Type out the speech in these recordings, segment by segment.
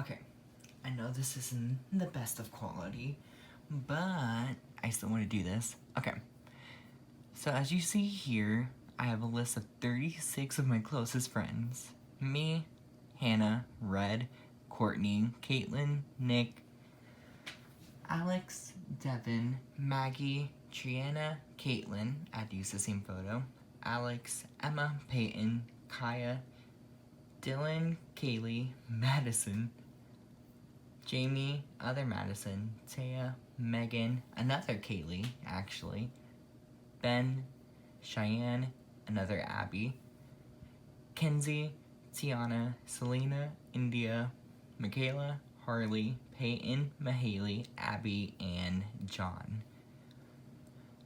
Okay, I know this isn't the best of quality, but I still want to do this. Okay, so as you see here, I have a list of 36 of my closest friends. Me, Hannah, Red, Courtney, Caitlin, Nick, Alex, Devin, Maggie, Triana, Caitlin, I had to use the same photo, Alex, Emma, Peyton, Kaya, Dylan, Kaylee, Madison, Jamie, other Madison, Taya, Megan, another Kaylee, actually, Ben, Cheyenne, another Abby, Kenzie, Tiana, Selena, India, Michaela, Harley, Peyton, Mahaley, Abby, and John.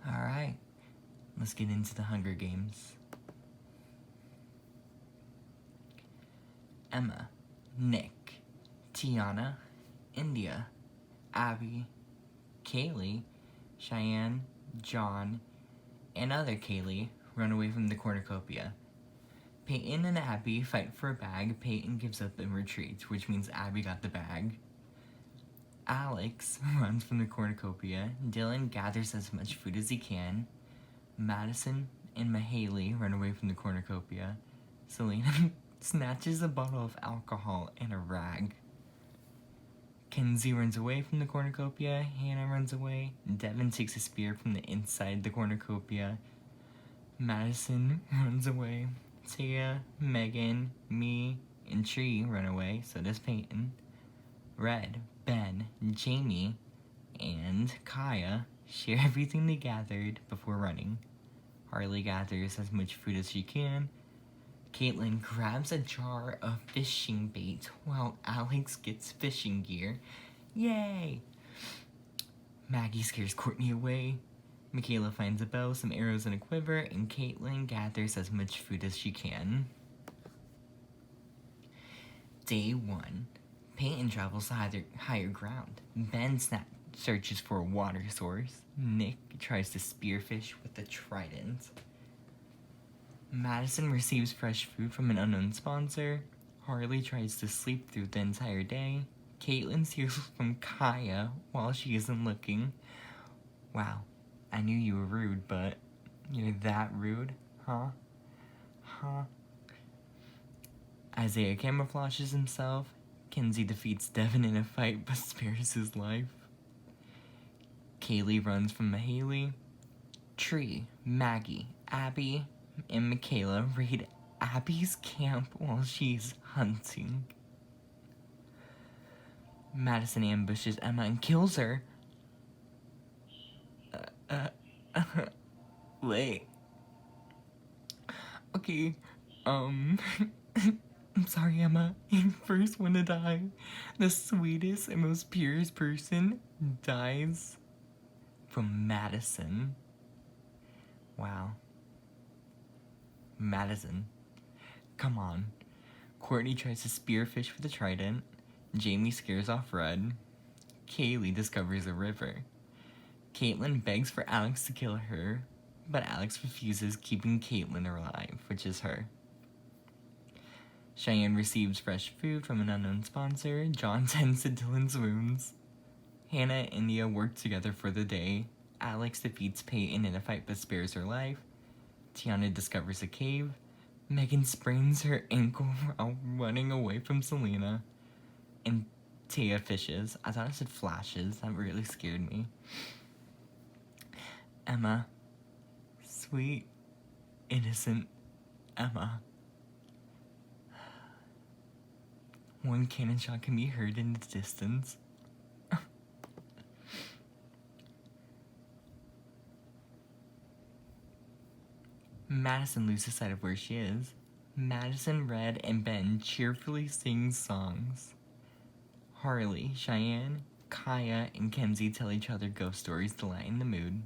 Alright, let's get into the Hunger Games. Emma, Nick, Tiana, India, Abby, Kaylee, Cheyenne, John, and other Kaylee run away from the cornucopia. Peyton and Abby fight for a bag. Peyton gives up and retreats, which means Abby got the bag. Alex runs from the cornucopia. Dylan gathers as much food as he can. Madison and Mahaley run away from the cornucopia. Selena snatches a bottle of alcohol and a rag. Kenzie runs away from the cornucopia. Hannah runs away. Devin takes a spear from the inside the cornucopia. Madison runs away. Taya, Megan, me, and Tree run away, so does Peyton. Red, Ben, Jamie, and Kaya share everything they gathered before running. Harley gathers as much food as she can. Caitlin grabs a jar of fishing bait while Alex gets fishing gear. Yay! Maggie scares Courtney away. Michaela finds a bow, some arrows, and a quiver, and Caitlin gathers as much food as she can. Day 1. Peyton travels to higher ground. Ben searches for a water source. Nick tries to spearfish with a trident. Madison receives fresh food from an unknown sponsor. Harley tries to sleep through the entire day. Caitlin steals from Kaya while she isn't looking. Wow, I knew you were rude, but you're that rude? Huh? Isaiah camouflages himself. Kenzie defeats Devin in a fight but spares his life. Kaylee runs from Mahaley. Tree, Maggie, Abby, and Michaela raid Abby's camp while she's hunting. Madison ambushes Emma and kills her. Wait. Okay, I'm sorry, Emma. You first want to die. The sweetest and most purest person dies from Madison. Wow. Madison. Come on. Courtney tries to spearfish with a trident. Jamie scares off Red. Kaylee discovers a river. Caitlin begs for Alex to kill her, but Alex refuses, keeping Caitlin alive, which is her. Cheyenne receives fresh food from an unknown sponsor. John tends to Dylan's wounds. Hannah and India work together for the day. Alex defeats Peyton in a fight but spares her life. Tiana discovers a cave. Megan sprains her ankle while running away from Selena. And Taya fishes. I thought it said flashes. That really scared me. Emma. Sweet, innocent Emma. One cannon shot can be heard in the distance. Madison loses sight of where she is. Madison, Red, and Ben cheerfully sing songs. Harley, Cheyenne, Kaya, and Kenzie tell each other ghost stories to lighten the mood.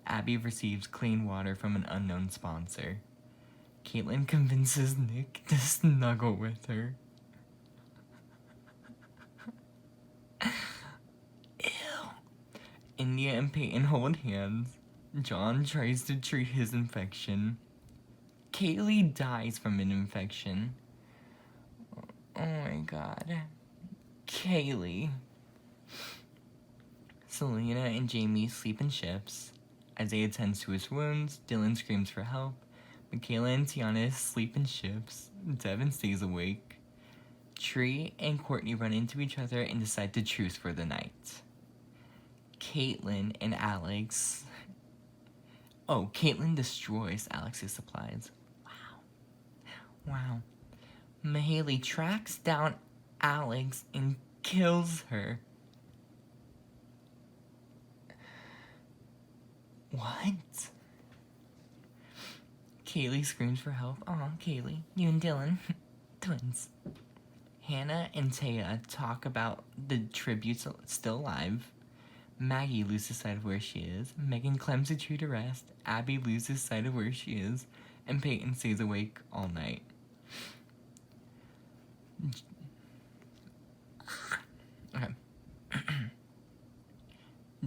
Abby receives clean water from an unknown sponsor. Caitlin convinces Nick to snuggle with her. Ew. India and Peyton hold hands. John tries to treat his infection. Kaylee dies from an infection. Oh my god. Kaylee. Selena and Jamie sleep in shifts. Isaiah tends to his wounds. Dylan screams for help. Michaela and Tiana sleep in shifts. Devin stays awake. Tree and Courtney run into each other and decide to truce for the night. Caitlin and Alex. Oh, Caitlin destroys Alex's supplies. Wow. Mahaley tracks down Alex and kills her. What? Kaylee screams for help. Aw, Kaylee, you and Dylan, twins. Hannah and Taya talk about the tributes still alive. Maggie loses sight of where she is. Megan climbs a tree to rest. Abby loses sight of where she is. And Peyton stays awake all night. Okay.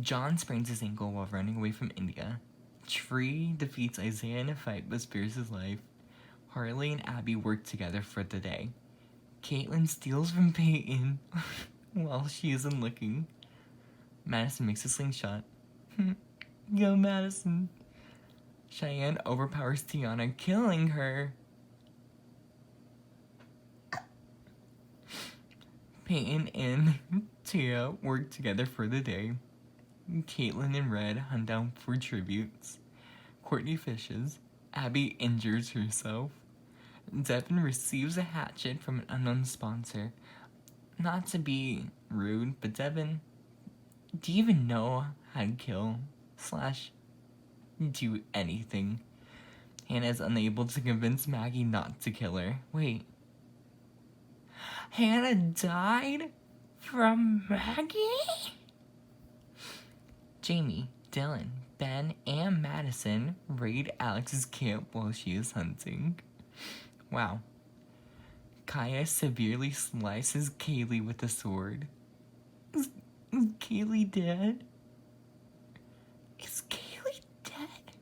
John sprains his ankle while running away from India. Tree defeats Isaiah in a fight but spares his life. Harley and Abby work together for the day. Caitlin steals from Peyton while she isn't looking. Madison makes a slingshot. Go, Madison. Cheyenne overpowers Tiana, killing her. Peyton and Tia work together for the day. Caitlin and Red hunt down for tributes. Courtney fishes. Abby injures herself. Devin receives a hatchet from an unknown sponsor. Not to be rude, but Devin, do you even know how to kill / do anything? Hannah is unable to convince Maggie not to kill her. Wait. Hannah died from Maggie? Jamie, Dylan, Ben, and Madison raid Alex's camp while she is hunting. Wow. Kaya severely slices Kaylee with a sword. Is Kaylee dead? Is Kaylee dead?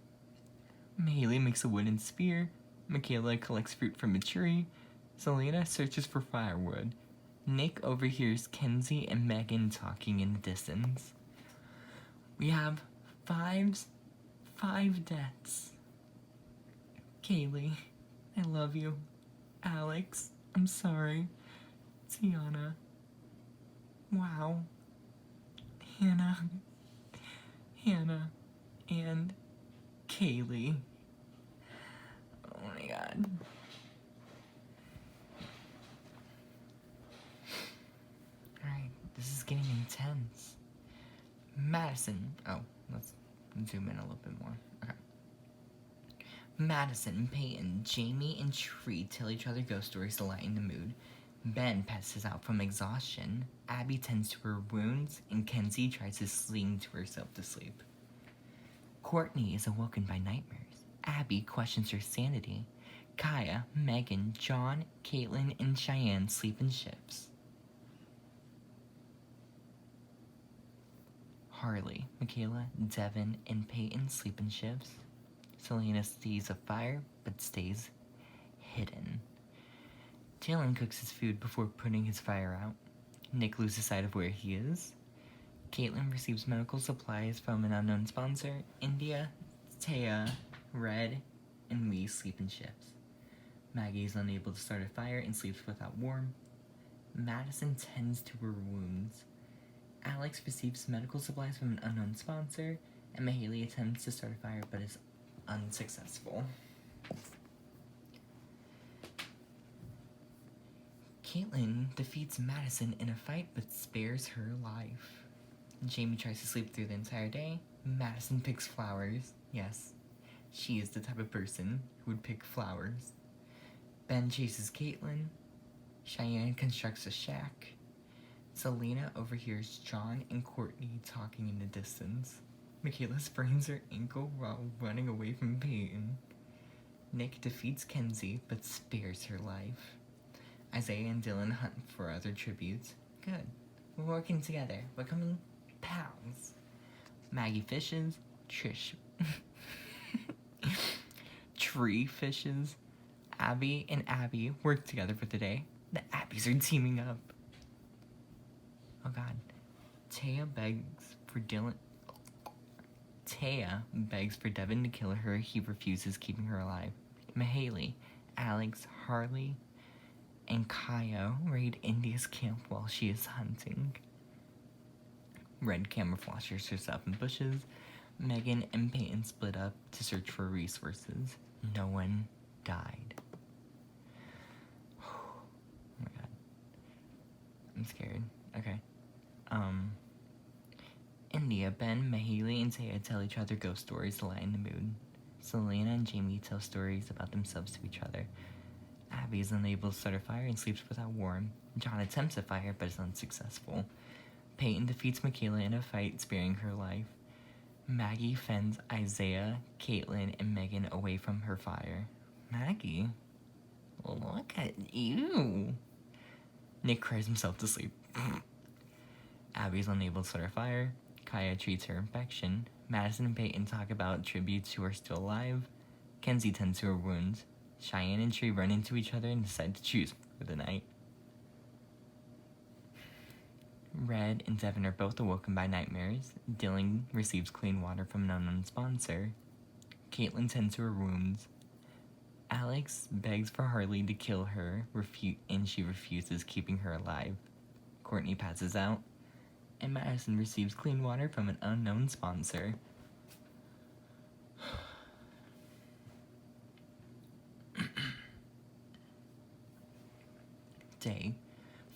Mahaley makes a wooden spear. Michaela collects fruit from a tree. Selena searches for firewood. Nick overhears Kenzie and Megan talking in the distance. We have five deaths. Kaylee, I love you. Alex, I'm sorry. Tiana. Wow. Hannah, and Kaylee. Oh my god. Alright, this is getting intense. Madison. Oh, let's zoom in a little bit more. Okay. Madison, Peyton, Jamie, and Tree tell each other ghost stories to lighten the mood. Ben passes out from exhaustion. Abby tends to her wounds, and Kenzie tries to sling to herself to sleep. Courtney is awoken by nightmares. Abby questions her sanity. Kaya, Megan, John, Caitlin, and Cheyenne sleep in shifts. Harley, Michaela, Devin, and Peyton sleep in shifts. Selena sees a fire, but stays hidden. Dylan cooks his food before putting his fire out. Nick loses sight of where he is. Caitlin receives medical supplies from an unknown sponsor. India, Taya, Red, and Lee sleep in shifts. Maggie is unable to start a fire and sleeps without warmth. Madison tends to her wounds. Alex receives medical supplies from an unknown sponsor, and Mahaley attempts to start a fire but is unsuccessful. Caitlin defeats Madison in a fight but spares her life. Jamie tries to sleep through the entire day. Madison picks flowers. Yes, she is the type of person who would pick flowers. Ben chases Caitlin. Cheyenne constructs a shack. Selena overhears John and Courtney talking in the distance. Michaela sprains her ankle while running away from Peyton. Nick defeats Kenzie but spares her life. Isaiah and Dylan hunt for other tributes. Good. We're working together. We're becoming pals. Maggie fishes. Tree fishes. Abby and Abby work together for the day. The Abbies are teaming up. God. Taya begs for Devin to kill her. He refuses, keeping her alive. Mahaley, Alex, Harley, and Kaya raid India's camp while she is hunting. Red camouflages herself in bushes. Megan and Peyton split up to search for resources. No one died. Oh my god. I'm scared. Okay. India, Ben, Mahaley, and Taya tell each other ghost stories to lighten the mood. Selena and Jamie tell stories about themselves to each other. Abby is unable to start a fire and sleeps without warm. John attempts a fire but is unsuccessful. Peyton defeats Michaela in a fight, sparing her life. Maggie fends Isaiah, Caitlin, and Megan away from her fire. Maggie? Look at you! Nick cries himself to sleep. Abby's unable to start a fire. Kaya treats her infection. Madison and Peyton talk about tributes who are still alive. Kenzie tends to her wounds. Cheyenne and Tree run into each other and decide to choose for the night. Red and Devin are both awoken by nightmares. Dylan receives clean water from an unknown sponsor. Caitlin tends to her wounds. Alex begs for Harley to kill her, and she refuses, keeping her alive. Courtney passes out, and Madison receives clean water from an unknown sponsor. Day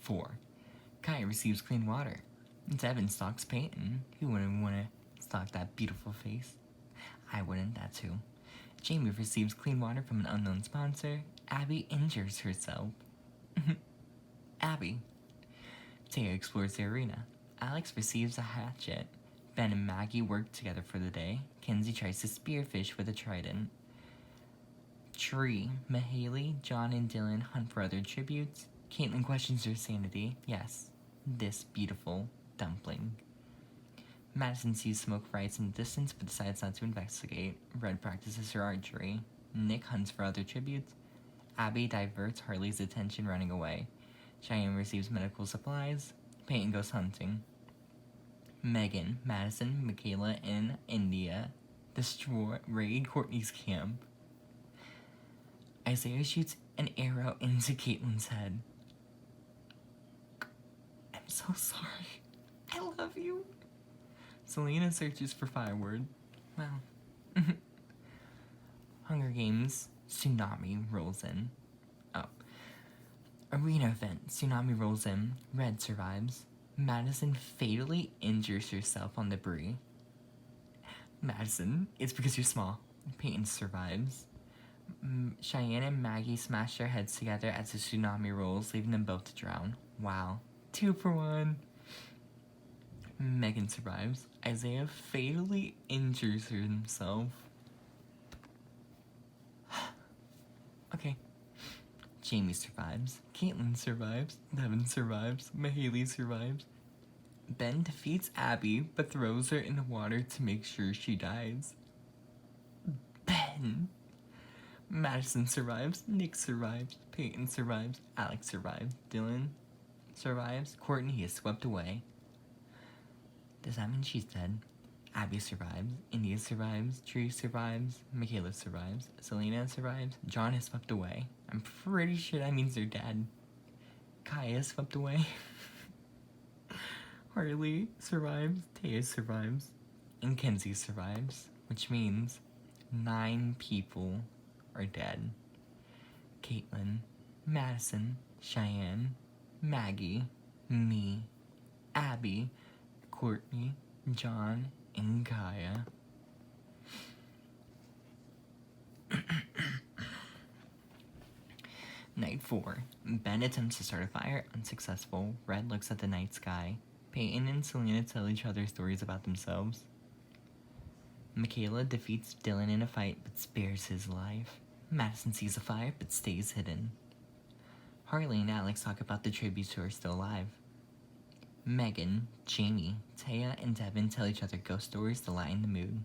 4. Kaya receives clean water. Devin stalks Peyton. Who wouldn't want to stalk that beautiful face? I wouldn't, that too. Jamie receives clean water from an unknown sponsor. Abby injures herself. Abby. Taya explores the arena. Alex receives a hatchet. Ben and Maggie work together for the day. Kenzie tries to spearfish with a trident. Tree, Mahaley, John, and Dylan hunt for other tributes. Caitlin questions her sanity. Yes, this beautiful dumpling. Madison sees smoke rise in the distance but decides not to investigate. Red practices her archery. Nick hunts for other tributes. Abby diverts Harley's attention running away. Cheyenne receives medical supplies. Peyton goes hunting. Megan, Madison, Michaela, and India raid Courtney's camp. Isaiah shoots an arrow into Caitlin's head. I'm so sorry. I love you. Selena searches for firewood. Wow. Hunger Games. Tsunami rolls in. Arena event. Tsunami rolls in. Red survives. Madison fatally injures herself on debris. Madison, it's because you're small. Peyton survives. Cheyenne and Maggie smash their heads together as the tsunami rolls, leaving them both to drown. Wow. 2 for 1. Megan survives. Isaiah fatally injures himself. Okay. Jamie survives. Caitlin survives. Devin survives. Mahaley survives. Ben defeats Abby, but throws her in the water to make sure she dies. Ben! Madison survives. Nick survives. Peyton survives. Alex survives. Dylan survives. Courtney is swept away. Does that mean she's dead? Abby survives. India survives. Tree survives. Michaela survives. Selena survives. John is swept away. I'm pretty sure that means they're dead. Kaya is swept away. Harley survives. Taya survives. And Kenzie survives. Which means 9 people are dead. Caitlin, Madison, Cheyenne, Maggie, me, Abby, Courtney, John, and Kaya. Night 4. Ben attempts to start a fire, unsuccessful. Red looks at the night sky. Peyton and Selena tell each other stories about themselves. Michaela defeats Dylan in a fight but spares his life. Madison sees a fire but stays hidden. Harley and Alex talk about the tributes who are still alive. Megan, Jamie, Taya, and Devin tell each other ghost stories to lighten the mood.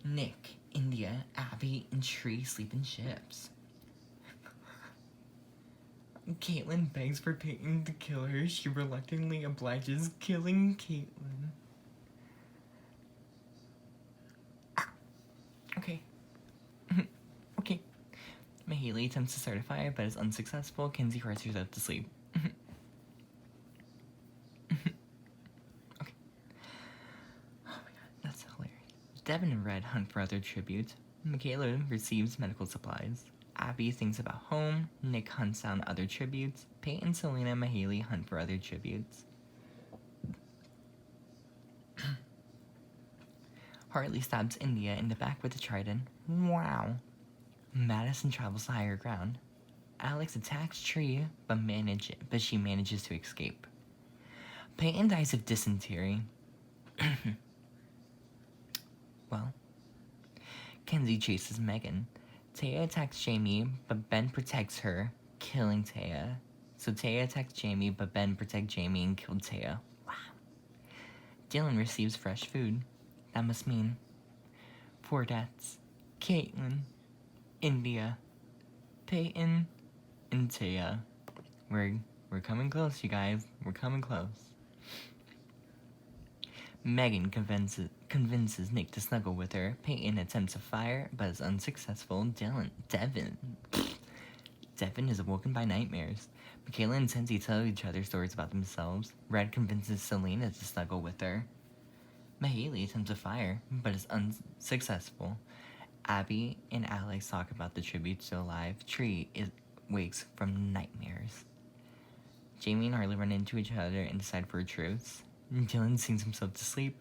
Nick, India, Abby, and Tree sleep in ships. Caitlin begs for Peyton to kill her. She reluctantly obliges, killing Caitlin. Okay. Okay. Mahaley attempts to start a fire, but is unsuccessful. Kenzie cries herself to sleep. Okay. Oh my god, that's hilarious. Devin and Red hunt for other tributes. Michaela receives medical supplies. Abby thinks about home. Nick hunts down other tributes. Peyton, Selena, and Mahaley hunt for other tributes. Hartley stabs India in the back with a trident. Wow. Madison travels to higher ground. Alex attacks Tree, but she manages to escape. Peyton dies of dysentery. Well, Kenzie chases Megan. Taya attacks Jamie, but Ben protects her, killing Taya. So Taya attacks Jamie, but Ben protects Jamie and killed Taya. Wow. Dylan receives fresh food. That must mean 4 deaths. Caitlin, India, Peyton, and Taya. We're coming close, you guys. We're coming close. Megan convinces Nick to snuggle with her. Peyton attempts a fire, but is unsuccessful. Devin is awoken by nightmares. Michaela and Sensi tell each other stories about themselves. Red convinces Selena to snuggle with her. Mahaley attempts a fire, but is unsuccessful. Abby and Alex talk about the tribute still alive. Tree wakes from nightmares. Jamie and Harley run into each other and decide for a truce. Dylan sings himself to sleep.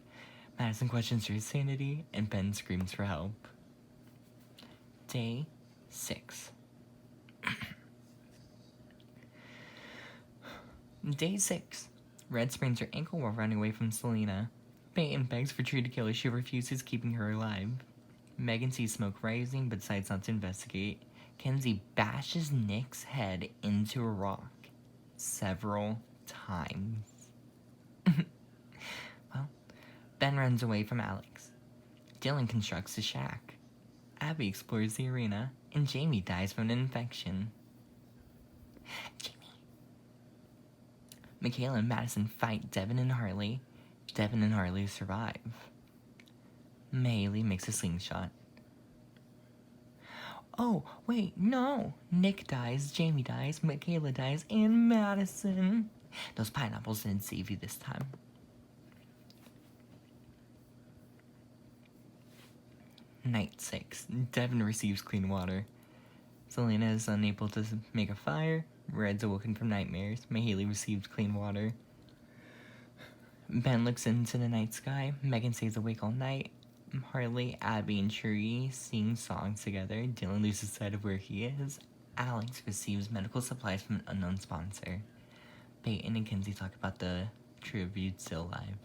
Madison questions her sanity, and Ben screams for help. Day 6. Day 6. Red sprains her ankle while running away from Selena. Peyton begs for Tree to kill her. She refuses, keeping her alive. Megan sees smoke rising, but decides not to investigate. Kenzie bashes Nick's head into a rock several times. Well, Ben runs away from Alex. Dylan constructs a shack. Abby explores the arena, and Jamie dies from an infection. Jamie. Michaela and Madison fight Devin and Harley. Devin and Harley survive. Mahaley makes a slingshot. Oh, wait, no! Nick dies, Jamie dies, Michaela dies, and Madison. Those pineapples didn't save you this time. Night 6. Devin receives clean water. Selena is unable to make a fire. Red's awoken from nightmares. Mahaley receives clean water. Ben looks into the night sky. Megan stays awake all night. Harley, Abby, and Cherie sing songs together. Dylan loses sight of where he is. Alex receives medical supplies from an unknown sponsor. Peyton and Kenzie talk about the tribute still alive.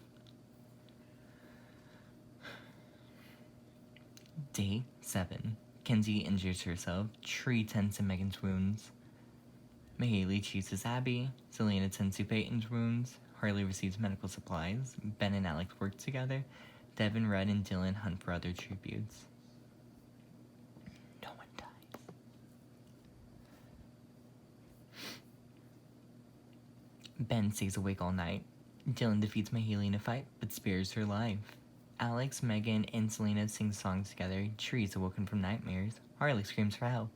Day 7. Kenzie injures herself. Tree tends to Megan's wounds. Mahaley chases Abby. Selena tends to Peyton's wounds. Harley receives medical supplies. Ben and Alex work together. Devin, Red, and Dylan hunt for other tributes. No one dies. Ben stays awake all night. Dylan defeats Mahaley in a fight, but spares her life. Alex, Megan, and Selena sing songs together. Tree is awoken from nightmares. Harley screams for help.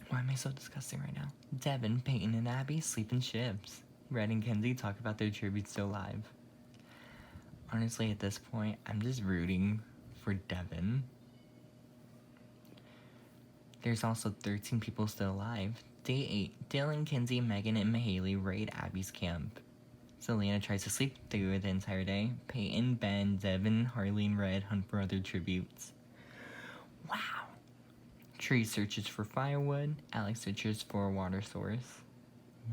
Why am I so disgusting right now? Devin, Peyton, and Abby sleep in ships. Red and Kenzie talk about their tributes still alive. Honestly, at this point, I'm just rooting for Devin. There's also 13 people still alive. Day 8, Dylan, Kenzie, Megan, and Mahaley raid Abby's camp. Selena tries to sleep through the entire day. Peyton, Ben, Devin, Harley, and Red hunt for other tributes. Wow. Tree searches for firewood. Alex searches for a water source.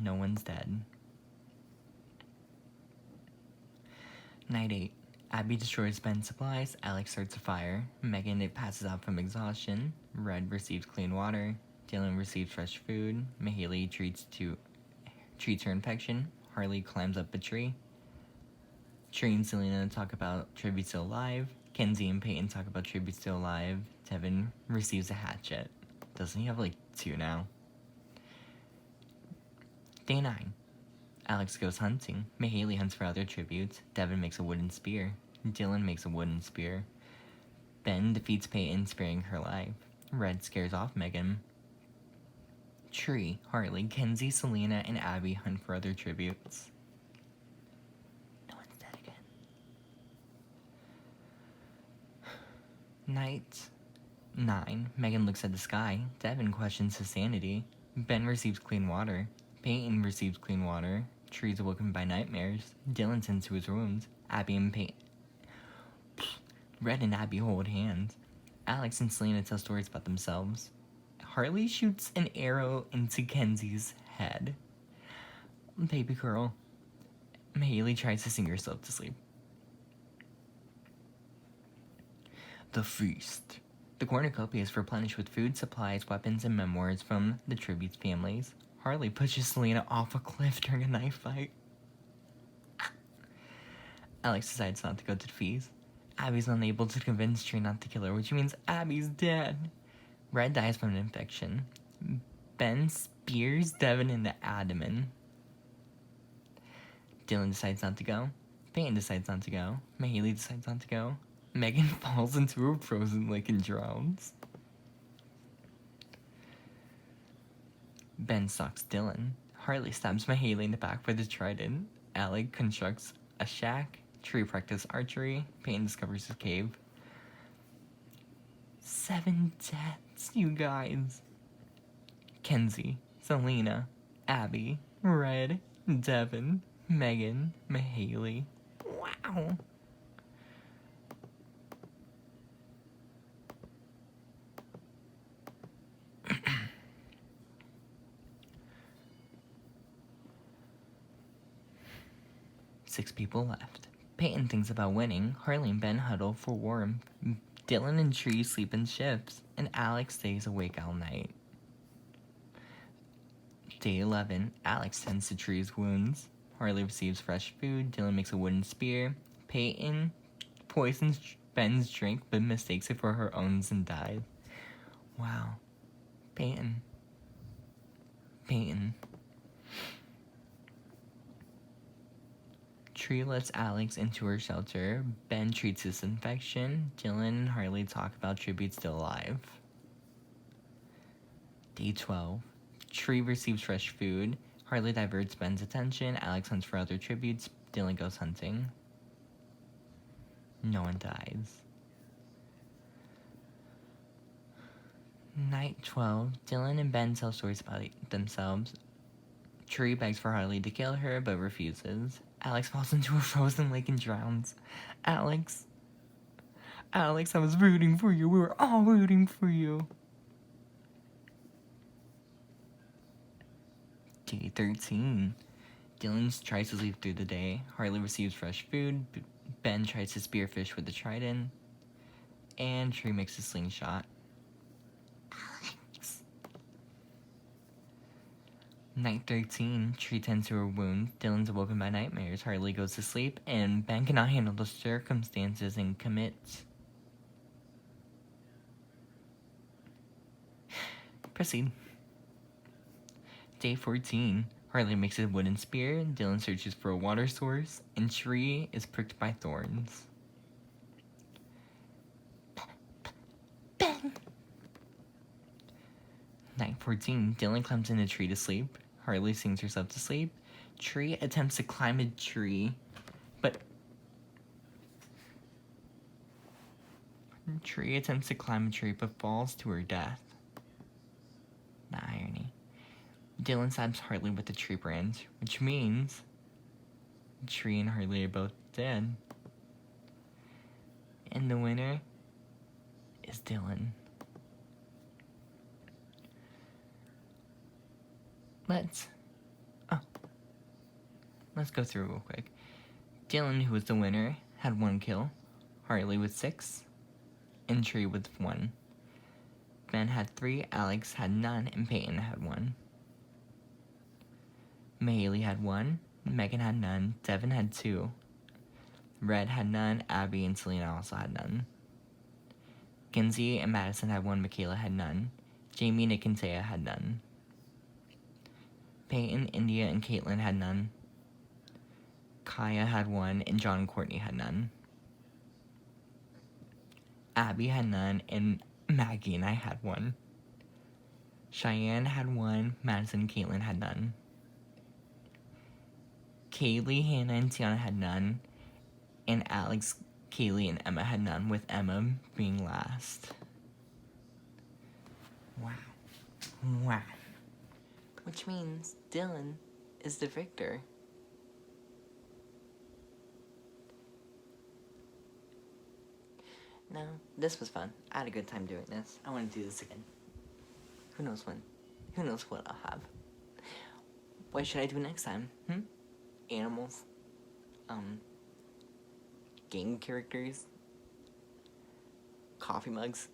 No one's dead. Night 8. Abby destroys Ben's supplies. Alex starts a fire. Megan passes out from exhaustion. Red receives clean water. Dylan receives fresh food. Mahaley treats her infection. Harley climbs up a tree. Tree and Selena talk about tribute still alive. Kenzie and Peyton talk about tribute still alive. Devin receives a hatchet. Doesn't he have like 2 now? Day 9. Alex goes hunting. Mahaley hunts for other tributes. Devin makes a wooden spear. Dylan makes a wooden spear. Ben defeats Peyton, sparing her life. Red scares off Megan. Tree, Harley, Kenzie, Selena, and Abby hunt for other tributes. No one's dead again. Night 9. Megan looks at the sky. Devin questions his sanity. Ben receives clean water. Peyton receives clean water. Tree is awoken by nightmares. Dylan tends to his wounds. Abby and Peyton. Red and Abby hold hands. Alex and Selena tell stories about themselves. Harley shoots an arrow into Kenzie's head. Baby girl. Mahaley tries to sing herself to sleep. The feast. The cornucopia is replenished with food, supplies, weapons, and memoirs from the tribute's families. Harley pushes Selena off a cliff during a knife fight. Alex decides not to go to the feast. Abby's unable to convince Tree not to kill her, which means Abby's dead. Red dies from an infection. Ben spears Devin in the abdomen. Dylan decides not to go. Peyton decides not to go. Mahaley decides not to go. Megan falls into a frozen lake and drowns. Ben stalks Dylan. Harley stabs Mahaley in the back with a trident. Alec constructs a shack. Tree practices archery. Peyton discovers his cave. 7 deaths, you guys. Kenzie, Selena, Abby, Red, Devin, Megan, Mahaley. Wow. Six people left. Peyton thinks about winning. Harley and Ben huddle for warmth. Dylan and Tree sleep in shifts, and Alex stays awake all night. Day 11. Alex tends to Tree's wounds. Harley receives fresh food. Dylan makes a wooden spear. Peyton poisons Ben's drink, but mistakes it for her own and dies. Wow. Peyton. Tree lets Alex into her shelter. Ben treats his infection. Dylan and Harley talk about tribute still alive. Day 12. Tree receives fresh food. Harley diverts Ben's attention. Alex hunts for other tributes. Dylan goes hunting. No one dies. Night 12. Dylan and Ben tell stories about themselves. Tree begs for Harley to kill her, but refuses. Alex falls into a frozen lake and drowns. Alex, I was rooting for you. We were all rooting for you. Day 13. Dylan tries to sleep through the day. Harley receives fresh food. Ben tries to spearfish with the trident. And Tree makes a slingshot. Alex. Night 13. Tree tends to her wound. Dylan's awoken by nightmares. Harley goes to sleep. And Ben cannot handle the circumstances and commits. Proceed. Day 14. Harley makes a wooden spear. Dylan searches for a water source. And Tree is pricked by thorns. Ben. Night 14. Dylan climbs in a tree to sleep. Harley sings herself to sleep. Tree attempts to climb a tree, but falls to her death. The irony. Dylan stabs Harley with a tree branch, which means Tree and Harley are both dead. And the winner is Dylan. Let's go through real quick. Dylan, who was the winner, had 1 kill. Harley with 6. And Tree with 1. Ben had 3, Alex had none, and Peyton had 1. Mahaley had 1, Megan had none, Devin had 2. Red had none, Abby and Selena also had none. Kenzie and Madison had 1, Michaela had none. Jamie, Nick, and Taya had none. Peyton, India, and Caitlin had none. Kaya had one, and John and Courtney had none. Abby had none, and Maggie and I had one. Cheyenne had one, Madison and Caitlin had none. Kaylee, Hannah, and Tiana had none, and Alex, Kaylee, and Emma had none, with Emma being last. Wow. Wow. Which means Dylan is the victor. No, this was fun. I had a good time doing this. I want to do this again. Who knows when? Who knows what I'll have? What should I do next time? Animals? Game characters? Coffee mugs?